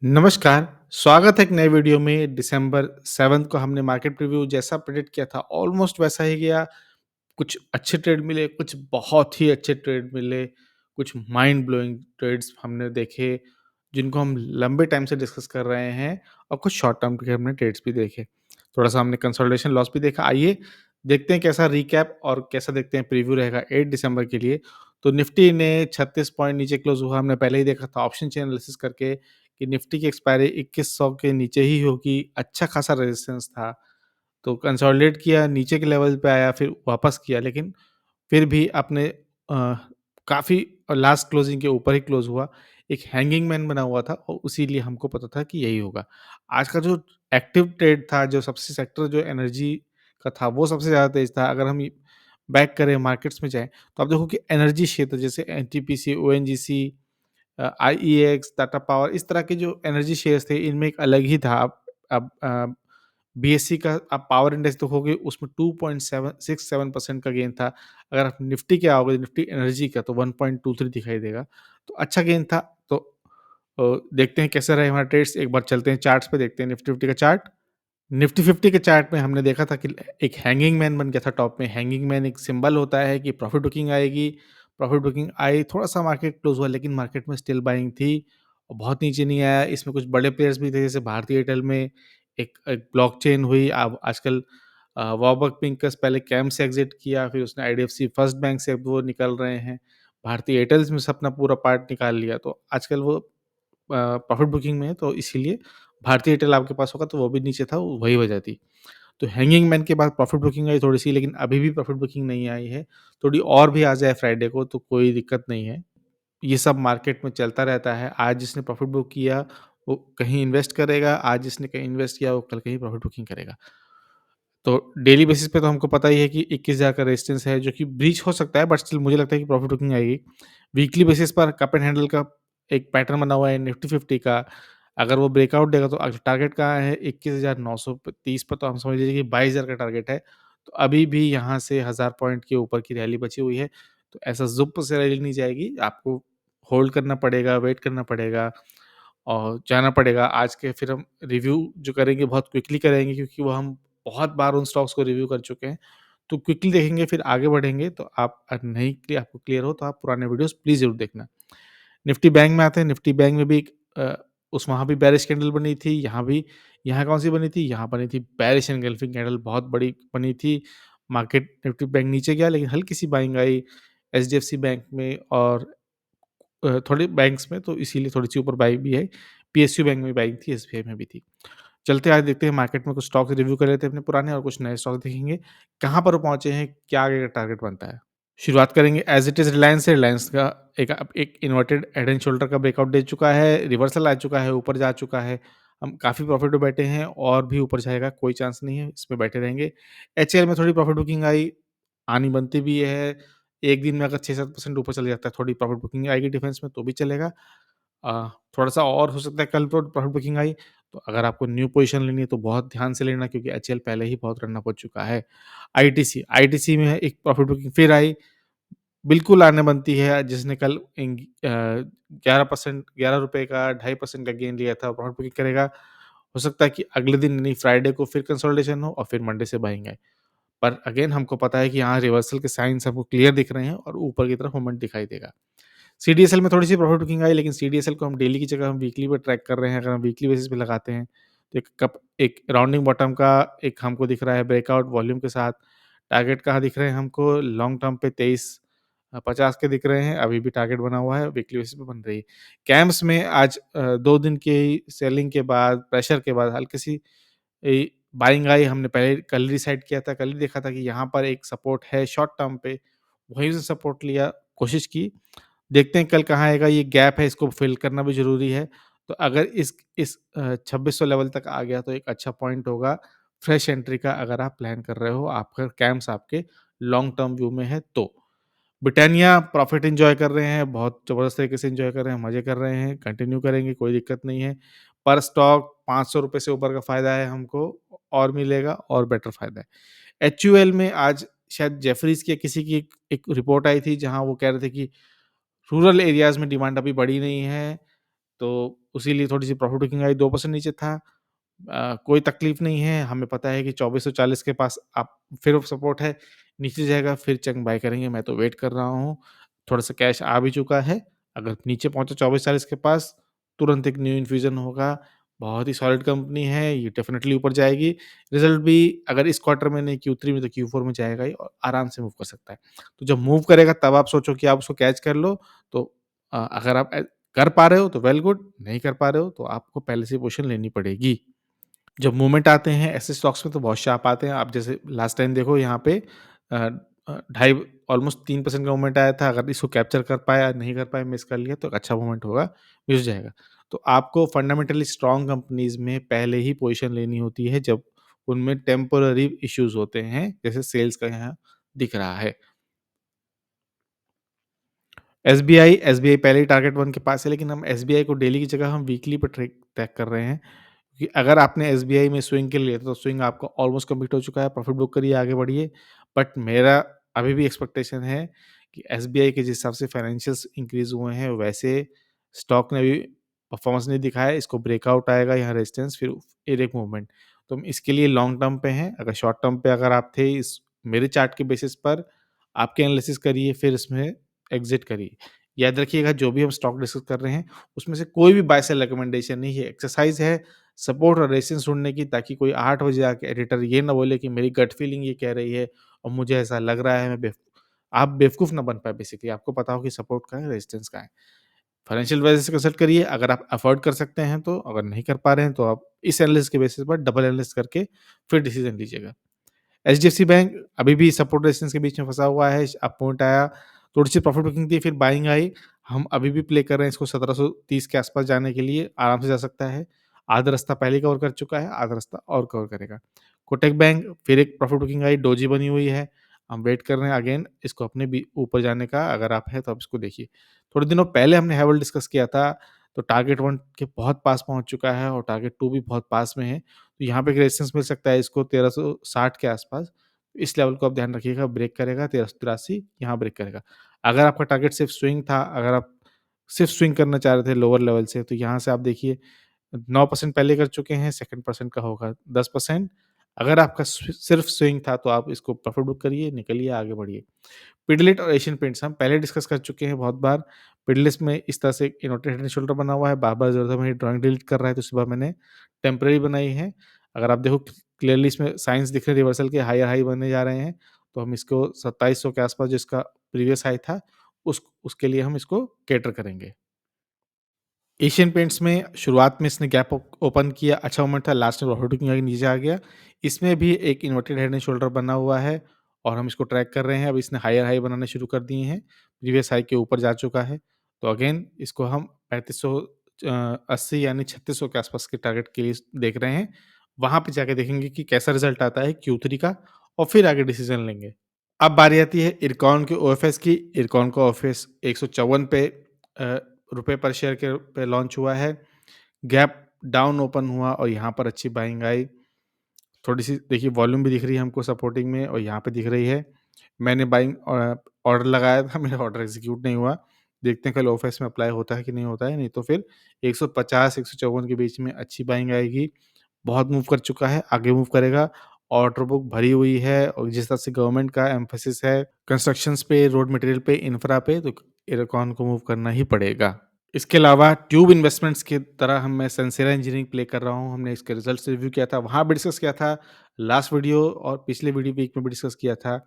नमस्कार, स्वागत है एक नए वीडियो में। दिसंबर 7 को हमने मार्केट प्रीव्यू जैसा प्रेडिक्ट किया था ऑलमोस्ट वैसा ही गया। कुछ अच्छे ट्रेड मिले, कुछ बहुत ही अच्छे ट्रेड मिले, कुछ माइंड ब्लोइंग ट्रेड्स हमने देखे, जिनको हम लंबे टाइम से डिस्कस कर रहे हैं और कुछ शॉर्ट टर्म के हमने ट्रेड्स भी देखे। थोड़ा-सा हमने कंसोलिडेशन लॉस भी देखा। आइए देखते हैं कैसा रिकैप और कैसा देखते हैं प्रीव्यू रहेगा 8 दिसंबर के लिए। तो निफ्टी ने 36 पॉइंट नीचे क्लोज़ हुआ। हमने पहले ही देखा था ऑप्शन चेन एनालिसिस करके कि निफ्टी की एक्सपायरी 2100 के नीचे ही होगी। अच्छा खासा रेजिस्टेंस था। तो कंसोलिडेट किया, नीचे के लेवल पे आया, फिर वापस किया, लेकिन फिर भी आपने काफ़ी लास्ट क्लोजिंग के ऊपर ही क्लोज़ हुआ। एक हैंगिंग मैन बना हुआ था और उसीलिए हमको पता था कि यही होगा। आज का जो एक्टिव ट्रेड था, जो सबसे सेक्टर जो एनर्जी का था, वो सबसे ज़्यादा तेज़ था। अगर हम बैक करें मार्केट्स में जाएँ, तो आप देखो कि एनर्जी क्षेत्र जैसे NTPC, ONGC, IEX, Tata power, इस तरह के जो एनर्जी शेयर्स थे, इनमें एक अलग ही था। अब बीएसई का आप पावर इंडेक्स देखोगे, उसमें 2.67% का गेन था। अगर आप निफ्टी के आओगे, निफ्टी एनर्जी का, तो 1.23 दिखाई देगा। तो अच्छा गेन था। तो देखते हैं कैसे रहे हमारे ट्रेड्स। एक बार चलते हैं चार्ट्स पे, देखते हैं निफ्टी फिफ्टी का चार्ट। निफ्टी 50 के चार्ट में हमने देखा था कि एक हैंगिंग मैन बन गया था टॉप में। हैंगिंग मैन एक सिंबल होता है कि प्रॉफिट बुकिंग आएगी। प्रॉफिट बुकिंग आई, थोड़ा-सा मार्केट क्लोज़ हुआ, लेकिन मार्केट में स्टिल बाइंग थी और बहुत नीचे नहीं आया। इसमें कुछ बड़े प्लेयर्स भी थे, जैसे भारतीय एयरटेल में एक एक ब्लॉकचेन हुई। अब आजकल वॉबक पिंकस पहले कैम से एग्ज़िट किया, फिर उसने आईडीएफसी फर्स्ट बैंक से अब वो निकल रहे हैं। भारतीय एयरटेल्स में से अपना पूरा पार्ट निकाल लिया, तो आजकल वो प्रॉफिट बुकिंग में है, तो इसीलिए भारतीय एयरटेल आपके पास होगा तो वो भी नीचे था, वही वजह थी। तो हैंगिंग मैन के बाद प्रॉफिट बुकिंग आई थोड़ी-सी, लेकिन अभी भी प्रॉफिट बुकिंग नहीं आई है। थोड़ी और भी आ जाए फ्राइडे को तो कोई दिक्कत नहीं है। ये सब मार्केट में चलता रहता है। आज जिसने प्रॉफिट बुक किया, वो कहीं इन्वेस्ट करेगा, आज जिसने कहीं इन्वेस्ट किया, वो कल कहीं प्रॉफिट बुकिंग करेगा। तो डेली बेसिस पे तो हमको पता ही है कि 21,000 का रेजिस्टेंस है, जो कि ब्रीच हो सकता है, बट स्टिल मुझे लगता है कि प्रॉफिट बुकिंग आएगी। वीकली बेसिस पर कप एंड हैंडल का एक पैटर्न बना हुआ है निफ्टी 50 का। अगर वो ब्रेकआउट देगा तो टारगेट कहाँ है, 21,930 पर, तो हम समझ लीजिए कि 22,000 का टारगेट है। तो अभी भी यहाँ से 1000 पॉइंट के ऊपर की रैली बची हुई है। तो ऐसा ज़ुप से रैली नहीं जाएगी। आपको होल्ड करना पड़ेगा, वेट करना पड़ेगा और जाना पड़ेगा। आज के फिर हम रिव्यू जो करेंगे बहुत क्विकली करेंगे, क्योंकि वो हम बहुत बार उन स्टॉक्स को रिव्यू कर चुके हैं। तो क्विकली देखेंगे, फिर आगे बढ़ेंगे। तो आप नहीं क्लियर, आपको क्लियर हो तो आप पुराने वीडियोज़ प्लीज़ ज़रूर देखना। निफ्टी बैंक में आते हैं। निफ्टी बैंक में भी एक उस वहाँ भी बेरिश कैंडल बनी थी, यहाँ भी। यहाँ कौन-सी बनी थी? यहाँ बनी थी बेरिश एंगल्फिंग कैंडल, बहुत बड़ी बनी थी। मार्केट निफ्टी बैंक नीचे गया, लेकिन हल्की-सी बाइंग आई एचडीएफसी बैंक में और थोड़े बैंक्स में, तो इसीलिए थोड़ी-सी ऊपर बाइंग भी है। पीएसयू बैंक में बाइंग थी, एसबीआई में भी थी। चलते आज देखते हैं मार्केट में, कुछ स्टॉक्स रिव्यू कर लेते हैं अपने पुराने और कुछ नए स्टॉक देखेंगे। कहाँ पर वो पहुँचे हैं, क्या आगे का टारगेट बनता है। शुरुआत करेंगे एज़ इट इज़ रिलायंस से। रिलायंस का एक इन्वर्टेड हेड एंड शोल्डर का ब्रेकआउट दे चुका है, रिवर्सल आ चुका है, ऊपर जा चुका है। हम काफ़ी प्रॉफिट में बैठे हैं और भी ऊपर जाएगा, कोई चांस नहीं है, इसमें बैठे रहेंगे। एचएएल में थोड़ी प्रॉफिट बुकिंग आई, आनी बनती भी है। एक दिन में अगर 6-7% ऊपर चले जाता है, थोड़ी प्रॉफिट बुकिंग आएगी डिफेंस में, तो भी चलेगा। थोड़ा-सा और हो सकता है कल तो प्रॉफिट बुकिंग आई, तो अगर आपको न्यू पोज़ीशन लेनी है तो बहुत ध्यान से लेना, क्योंकि एचएएल पहले ही बहुत रन अप हो चुका है। आईटीसी में एक प्रॉफिट बुकिंग फिर आई, बिल्कुल आने बनती है। जिसने कल 11% ₹11 का 2.5% का गेन लिया था, प्रॉफिट बुकिंग करेगा। हो सकता है कि अगले दिन यानी फ्राइडे को फिर कंसोलिडेशन हो और फिर मंडे से बाइंग आए। पर अगेन हमको पता है कि यहाँ रिवर्सल के साइन्स हमको क्लियर दिख रहे हैं और ऊपर की तरफ मूवमेंट दिखाई देगा। सीडीएसएल में थोड़ी-सी प्रॉफिट बुकिंग आई, लेकिन सीडीएसएल को हम डेली की जगह हम वीकली पे ट्रैक कर रहे हैं। अगर हम वीकली बेसिस पे लगाते हैं, तो एक राउंडिंग बॉटम का एक हमको दिख रहा है ब्रेकआउट वॉल्यूम के साथ। टारगेट कहाँ दिख रहे हैं हमको, लॉन्ग टर्म पे 2350 के दिख रहे हैं, अभी भी टारगेट बना हुआ है, वीकली बेसिस पे बन रही है। कैम्स में आज 2 दिन की सेलिंग के बाद, प्रेशर के बाद हल्की-सी बाइंग आई। हमने पहले कल ही डिसाइड किया था, कल ही देखा था कि यहाँ पर एक सपोर्ट है शॉर्ट टर्म पे, वहीं से सपोर्ट लिया, कोशिश की। देखते हैं कल कहाँ आएगा, ये गैप है, इसको फिल करना भी ज़रूरी है। तो अगर इस 2600 लेवल तक आ गया तो एक अच्छा पॉइंट होगा फ्रेश एंट्री का, अगर आप प्लान कर रहे हो, आपका कैम्स आपके लॉन्ग टर्म व्यू में है तो। ब्रिटानिया प्रॉफिट एन्जॉय कर रहे हैं, बहुत ज़बरदस्त तरीके से एन्जॉय कर रहे हैं, मज़े कर रहे हैं, कंटिन्यू करेंगे, कोई दिक्कत नहीं है। पर स्टॉक ₹500 से ऊपर का फ़ायदा है हमको, और मिलेगा और बेटर फ़ायदा है। एचयूएल में आज शायद जेफरीज़ की किसी की एक रिपोर्ट आई थी, जहाँ वो कह रहे थे कि रूरल एरियाज़ में डिमांड अभी बढ़ी नहीं है। तो उसी लिए थोड़ी-सी प्रॉफिट बुकिंग आई, 2% नीचे था। कोई तकलीफ नहीं है, हमें पता है कि 2440 के पास आप फिर सपोर्ट है, नीचे जाएगा फिर चंक बाय करेंगे, मैं तो वेट कर रहा हूँ। थोड़ा-सा कैश आ भी चुका है, अगर नीचे पहुँचा 2440 के पास, तुरंत एक न्यू इन्फ्यूज़न होगा, बहुत ही सॉलिड कंपनी है, ये डेफ़िनिटली ऊपर जाएगी। रिज़ल्ट भी अगर इस क्वार्टर में नहीं Q3 में तो Q4 में जाएगा ही और आराम से मूव कर सकता है। तो जब मूव करेगा तब आप सोचो कि आप उसको कैच कर लो, तो अगर आप कर पा रहे हो तो वेल गुड, नहीं कर पा रहे हो तो आपको पहले से पोज़ीशन लेनी पड़ेगी। जब मूवमेंट आते हैं ऐसे स्टॉक्स में तो बहुत शार्प आते हैं। आप जैसे लास्ट टाइम देखो यहाँ पे ढाई ऑलमोस्ट 3% का मूवमेंट आया था। अगर इसको कैप्चर कर पाया, नहीं कर पाया, मिस कर लिया तो एक अच्छा मूवमेंट होगा, मिस हो जाएगा। तो आपको फंडामेंटली स्ट्रॉन्ग कंपनीज़ में पहले ही पोज़ीशन लेनी होती है जब उनमें टेम्परेरी इश्यूज़ होते हैं, जैसे सेल्स का यहाँ दिख रहा है। एसबीआई पहले ही टारगेट 1 के पास है, लेकिन हम एसबीआई को डेली की जगह हम वीकली पे ट्रैक कर रहे हैं। कि अगर आपने एसबीआई में स्विंग के लिए लिया था, तो स्विंग आपका ऑलमोस्ट कंप्लीट हो चुका है, प्रॉफिट बुक करिए, आगे बढ़िए। बट मेरा अभी भी एक्सपेक्टेशन है कि एसबीआई के जिस हिसाब से फाइनेंशियल्स इंक्रीज़ हुए हैं, वैसे स्टॉक ने अभी परफॉर्मेंस नहीं दिखाया है, इसको ब्रेकआउट आएगा, यहाँ रेजिस्टेंस फिर एक मूवमेंट। तो हम इसके लिए लॉन्ग टर्म पे हैं, अगर शॉर्ट टर्म पे अगर आप थे इस मेरे चार्ट के बेसिस पर, आपके एनालिसिस करिए, फिर इसमें एग्ज़िट करिए। याद रखिएगा जो भी हम स्टॉक डिस्कस कर रहे हैं, उसमें से कोई भी बाय सेल रिकमेंडेशन नहीं है, एक्सरसाइज़ है सपोर्ट और रेजिस्टेंस ढूँढने की, ताकि कोई 8 बजे आके एडिटर ये ना बोले कि मेरी गट फीलिंग ये कह रही है और मुझे ऐसा लग रहा है, आप बेवकूफ़ ना बन पाएँ बेसिकली, आपको पता हो कि सपोर्ट कहाँ है, रेजिस्टेंस कहाँ है। फाइनेंशियल एडवाइज़र से कंसल्ट करिए, अगर आप अफ़ोर्ड कर सकते हैं तो, अगर नहीं कर पा रहे हैं तो आप इस एनालिसिस के बेसिस पर डबल एनालिसिस करके फिर डिसीज़न लीजिएगा। एचडीएफसी बैंक अभी भी सपोर्ट रेजिस्टेंस के बीच में फँसा हुआ है, अप पॉइंट आया, थोड़ी-सी प्रॉफिट बुकिंग थी, फिर बाइंग आई। हम अभी भी प्ले कर रहे हैं इसको 1730 के आस-पास जाने के लिए, आराम से जा सकता है। आधा रास्ता पहले कवर कर चुका है, आधा रास्ता और कवर करेगा। कोटक बैंक फिर एक प्रॉफिट बुकिंग आई, डोजी बनी हुई है। हम वेट कर रहे हैं अगेन इसको अपने भी ऊपर जाने का, अगर आप हैं तो आप इसको देखिए। थोड़े दिनों पहले हमने हैवल डिस्कस किया था, तो टारगेट 1 के बहुत पास पहुँच चुका है और टारगेट 2 भी बहुत पास में है। तो यहाँ पे एक रेजिस्टेंस मिल सकता है इसको 1360 के आस-पास। इस लेवल को आप ध्यान रखिएगा, ब्रेक करेगा 1383, यहाँ ब्रेक करेगा। अगर आपका टारगेट सिर्फ स्विंग था, अगर आप सिर्फ स्विंग करना चाह रहे थे लोअर लेवल से, तो यहाँ से आप देखिए 9% पहले कर चुके हैं, सेकंड परसेंट का होगा 10%। अगर आपका सिर्फ स्विंग था तो आप इसको प्रॉफिट बुक करिए, निकलिए, आगे बढ़िए। पिडिलिट और एशियन पेंट्स हम पहले डिस्कस कर चुके हैं बहुत बार। पिडिलिट में इस तरह से एक इन्वर्टेड हेड एंड शोल्डर बना हुआ है, बार-बार ज़रूरत है मेरी ड्राइंग डिलीट कर रहा है, तो इस बार मैंने टेम्परेरी बनाई है। अगर आप देखो क्लियरली इसमें साइन्स दिख रहे हैं रिवर्सल के, हायर हाई बनने जा रहे हैं, तो हम इसको 2700 के आस-पास जो इसका प्रीवियस हाई था, उसके लिए हम इसको कैटर करेंगे। एशियन पेंट्स में शुरुआत में इसने गैप ओपन किया, अच्छा मोमेंट था, लास्ट में प्रॉफिट बुकिंग आके नीचे आ गया। इसमें भी एक इन्वर्टेड हेड एंड शोल्डर बना हुआ है और हम इसको ट्रैक कर रहे हैं। अब इसने हायर हाई बनाने शुरू कर दिए हैं, प्रीवियस हाई के ऊपर जा चुका है। तो अगेन इसको हम 3580 यानी 3600 के आसपास के टारगेट के लिए देख रहे हैं। वहाँ पे जाके देखेंगे कि कैसा रिज़ल्ट आता है Q3 का और फिर आगे डिसीज़न लेंगे। अब बारी आती है इरकॉन के ओएफएस की। इरकॉन का ओएफएस 154 पे रुपए पर शेयर के पे लॉन्च हुआ है। गैप डाउन ओपन हुआ और यहाँ पर अच्छी बाइंग आई। थोड़ी-सी देखिए वॉल्यूम भी दिख रही है हमको सपोर्टिंग में और यहाँ पे दिख रही है। मैंने बाइंग ऑर्डर लगाया था, मेरा ऑर्डर एग्ज़ीक्यूट नहीं हुआ। देखते हैं कल ओएफएस में अप्लाई होता है कि नहीं होता है, नहीं तो फिर 150-154 के बीच में अच्छी बाइंग आएगी। बहुत मूव कर चुका है, आगे मूव करेगा। ऑर्डर बुक भरी हुई है और जिस तरह से गवर्नमेंट का एम्फेसिस है कंस्ट्रक्शंस पे, रोड मटेरियल पे, इंफ्रा पे, तो इरकॉन को मूव करना ही पड़ेगा। इसके अलावा ट्यूब इन्वेस्टमेंट्स की तरह मैं सेंसेरा इंजीनियरिंग प्ले कर रहा हूँ। हमने इसके रिजल्ट्स रिव्यू किया था, वहाँ भी डिस्कस किया था। लास्ट वीडियो और पिछले वीडियो वीक में भी डिस्कस किया था।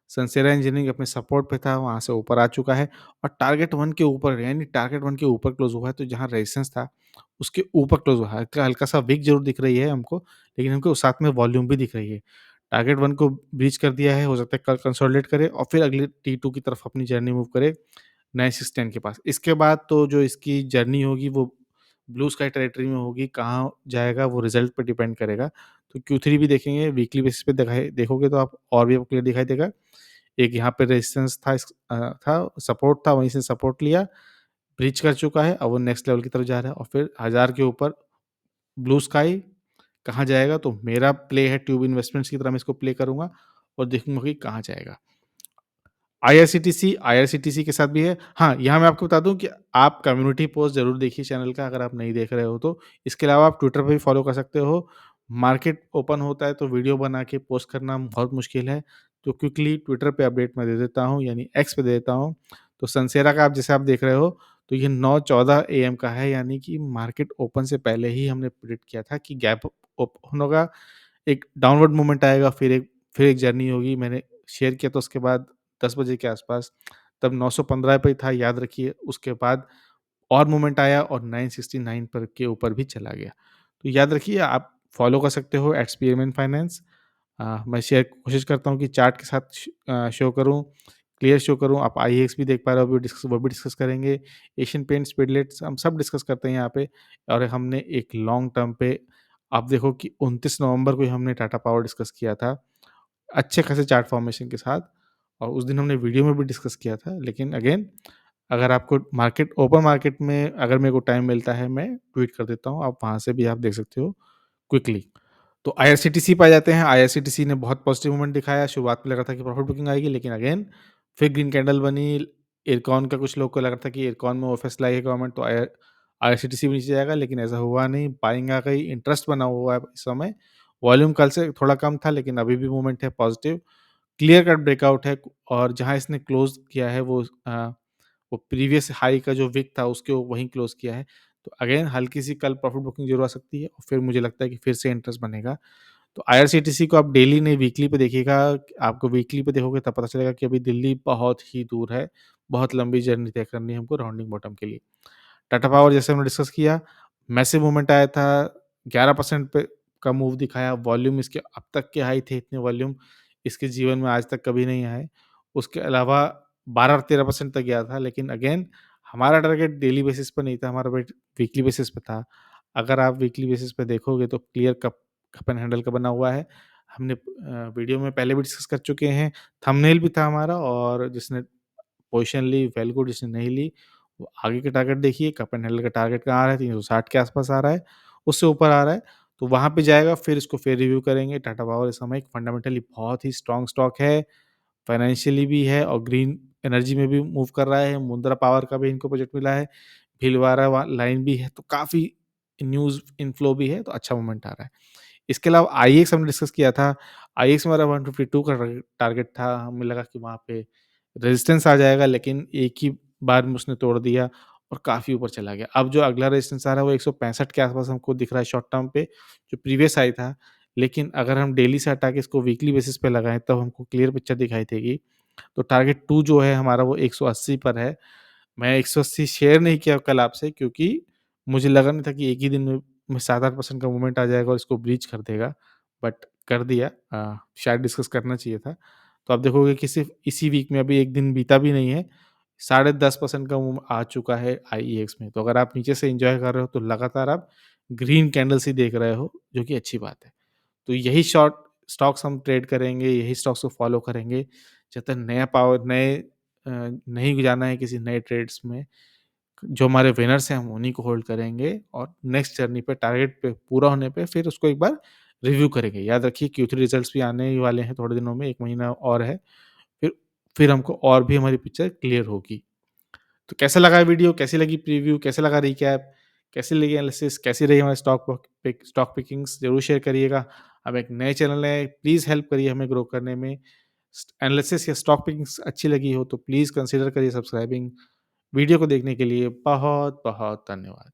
सेंसेरा इंजीनियरिंग अपने सपोर्ट पे था, वहाँ से ऊपर आ चुका है और टारगेट 1 के ऊपर, यानी टारगेट 1 के ऊपर क्लोज़ हुआ है, तो जहाँ रेजिस्टेंस था, उसके ऊपर क्लोज़ हुआ है। हल्का-सा वीक ज़रूर दिख रही है हमको, लेकिन हमको साथ में वॉल्यूम भी दिख रही है। टारगेट 1 को ब्रीच कर दिया है, हो सकता है कल कंसोलिडेट करे और फिर अगले T2 की तरफ अपनी जर्नी मूव करे। 9610 के पास। इसके बाद तो जो इसकी जर्नी होगी वो ब्लू स्काई टेरिटरी में होगी, कहाँ जाएगा वो रिज़ल्ट पे डिपेंड करेगा। तो Q3 भी देखेंगे, वीकली बेसिस पे देखोगे तो आप और भी आपको क्लियर दिखाई देगा। एक यहाँ पे रेजिस्टेंस था, सपोर्ट था, वहीं से सपोर्ट लिया, ब्रीच कर चुका है, अब वो नेक्स्ट लेवल की तरफ जा रहा है और फिर 1000 के ऊपर ब्लू स्काई कहाँ जाएगा, तो मेरा प्ले है ट्यूब इन्वेस्टमेंट्स की तरह मैं इसको प्ले करूँगा और देखूँगा कि कहाँ जाएगा। आईआरसीटीसी के साथ भी है। हाँ, यहाँ मैं आपको बता दूँ कि आप कम्युनिटी पोस्ट ज़रूर देखिए चैनल का अगर आप नहीं देख रहे हो तो। इसके अलावा आप ट्विटर पे भी फॉलो कर सकते हो। मार्केट ओपन होता है तो वीडियो बना के पोस्ट करना बहुत मुश्किल है, तो क्विकली ट्विटर पे अपडेट मैं दे देता हूँ यानी एक्स पे दे देता हूँ। तो सनसेरा का आप जैसे आप देख रहे हो, तो ये 9:14 एएम का है यानी कि मार्केट ओपन से पहले ही हमने प्रेडिक्ट किया था कि गैप ओपन होगा, एक डाउनवर्ड मूवमेंट आएगा, फिर एक जर्नी होगी। मैंने शेयर किया तो उसके बाद 10 बजे के आसपास, तब 915 पे था याद रखिए, उसके बाद और मूवमेंट आया और 969 पर के ऊपर भी चला गया। तो याद रखिए आप फॉलो कर सकते हो एक्सपेरिमेंट फाइनेंस। मैं शेयर कोशिश करता हूँ कि चार्ट के साथ शो करूँ, क्लियर शो करूँ। आप आईएक्स भी देख पा रहे हो, वो भी डिस्कस करेंगे। एशियन पेंट्स, पिडलेट्स हम सब डिस्कस करते हैं यहाँ पे। और हमने एक लॉन्ग टर्म पे आप देखो कि 29 नवंबर को ही हमने टाटा पावर डिस्कस किया था, अच्छे खासे चार्ट फॉर्मेशन के साथ, और उस दिन हमने वीडियो में भी डिस्कस किया था। लेकिन अगेन अगर आपको ओपन मार्केट में अगर मेरे को टाइम मिलता है, मैं ट्वीट कर देता हूँ, आप वहाँ से भी आप देख सकते हो क्विकली। तो आईआरसीटीसी पे आ जाते हैं। आईआरसीटीसी ने बहुत पॉजिटिव मूवमेंट दिखाया। शुरुआत में लगा था कि प्रॉफिट बुकिंग आएगी, लेकिन अगेन फिर ग्रीन कैंडल बनी। इरकॉन का कुछ लोग को लगा था कि इरकॉन में ओफएस लाएगी गवर्नमेंट, तो आईआरसीटीसी भी नीचे जाएगा, लेकिन ऐसा हुआ नहीं। बाइंग आ गई, इंटरेस्ट बना हुआ है इस समय। वॉल्यूम कल से थोड़ा कम था, लेकिन अभी भी मूवमेंट है पॉजिटिव। क्लियर कट ब्रेकआउट है, और जहाँ इसने क्लोज किया है वो प्रीवियस हाई का जो विक था उसके वहीं क्लोज किया है। तो अगेन हल्की सी कल प्रॉफिट बुकिंग जरूर आ सकती है, और फिर मुझे लगता है कि फिर से इंटरेस्ट बनेगा। तो आईआरसीटीसी को आप डेली नहीं वीकली पे देखिएगा। आपको वीकली पे देखोगे तब पता चलेगा कि अभी दिल्ली बहुत ही दूर है, बहुत लंबी जर्नी तय करनी है हमको राउंडिंग बॉटम के लिए। टाटा पावर जैसे हमने डिस्कस किया, मैसिव मूवमेंट आया था, 11% पे का मूव दिखाया। वॉल्यूम इसके अब तक के हाई थे, इतने वॉल्यूम इसके जीवन में आज तक कभी नहीं आए। उसके अलावा 12-13% तक गया था, लेकिन अगेन हमारा टारगेट डेली बेसिस पे नहीं था, हमारा वेट वीकली बेसिस पे था। अगर आप वीकली बेसिस पे देखोगे तो क्लियर कप एंड हैंडल का बना हुआ है। हमने वीडियो में पहले भी डिस्कस कर चुके हैं। थंबनेल भी था हमारा, और जिसने पोजीशन ली वेल गुड, जिसने नहीं ली वो आगे के टारगेट देखिए। कप एंड हैंडल का टारगेट कहाँ आ रहा है, 360 के आसपास आ रहा है, उससे ऊपर आ रहा है, तो वहाँ पे जाएगा, फिर इसको फिर रिव्यू करेंगे। टाटा पावर इस समय एक फंडामेंटली बहुत ही स्ट्रॉन्ग स्टॉक है, फाइनेंशियली भी है, और ग्रीन एनर्जी में भी मूव कर रहा है। मुंद्रा पावर का भी इनको प्रोजेक्ट मिला है, भीलवाड़ा लाइन भी है, तो काफ़ी न्यूज़ इनफ्लो भी है, तो अच्छा मोमेंट आ रहा है। इसके अलावा आईएक्स हमने डिस्कस किया था। आईएक्स में हमारा 152 का टारगेट था, हमें लगा कि वहाँ पे रेजिस्टेंस आ जाएगा, लेकिन एक ही बार में उसने तोड़ दिया और काफ़ी ऊपर चला गया। अब जो अगला रेजिस्टेंस आ रहा है वो 165 के आसपास हमको दिख रहा है शॉर्ट टर्म पे, जो प्रीवियस हाई था। लेकिन अगर हम डेली से हटा के इसको वीकली बेसिस पे लगाएँ तब हमको क्लियर पिक्चर दिखाई देगी। तो टारगेट 2 जो है हमारा वो 180 पर है। मैं 180 शेयर नहीं किया कल आपसे, क्योंकि मुझे लगा नहीं था कि एक ही दिन में 7-8% का मूवमेंट आ जाएगा और इसको ब्रीच कर देगा, बट कर दिया। शायद डिस्कस करना चाहिए था। तो आप देखोगे कि सिर्फ़ इसी वीक में अभी 1 दिन बीता भी नहीं है, 10.5% का मूव आ चुका है आईईएक्स में। तो अगर आप नीचे से एन्जॉय कर रहे हो तो लगातार आप ग्रीन कैंडल्स ही देख रहे हो, जो कि अच्छी बात है। तो यही शॉर्ट स्टॉक्स हम ट्रेड करेंगे, यही स्टॉक्स को फ़ॉलो करेंगे। जब तक नहीं जाना है किसी नए ट्रेड्स में, जो हमारे विनर्स हैं हम उन्हीं को होल्ड करेंगे, और नेक्स्ट जर्नी पे टारगेट पे पूरा होने पे फिर उसको एक बार रिव्यू करेंगे। याद रखिए Q3 रिजल्ट्स भी आने ही वाले हैं थोड़े दिनों में, 1 महीना और है। फिर फिर हमको और भी हमारी पिक्चर क्लियर होगी। तो कैसा लगा वीडियो? कैसी लगी प्रीव्यू? कैसा लगा रिकैप? कैसी लगी एनालिसिस? कैसी रही हमारी स्टॉक पिकिंग्स? ज़रूर शेयर करिएगा। हम एक नए चैनल है, प्लीज़ हेल्प करिए हमें ग्रो करने में। एनालिसिस या स्टॉक पिकिंग्स अच्छी लगी हो तो प्लीज़ कंसीडर करिए सब्सक्राइबिंग। वीडियो को देखने के लिए बहुत-बहुत धन्यवाद।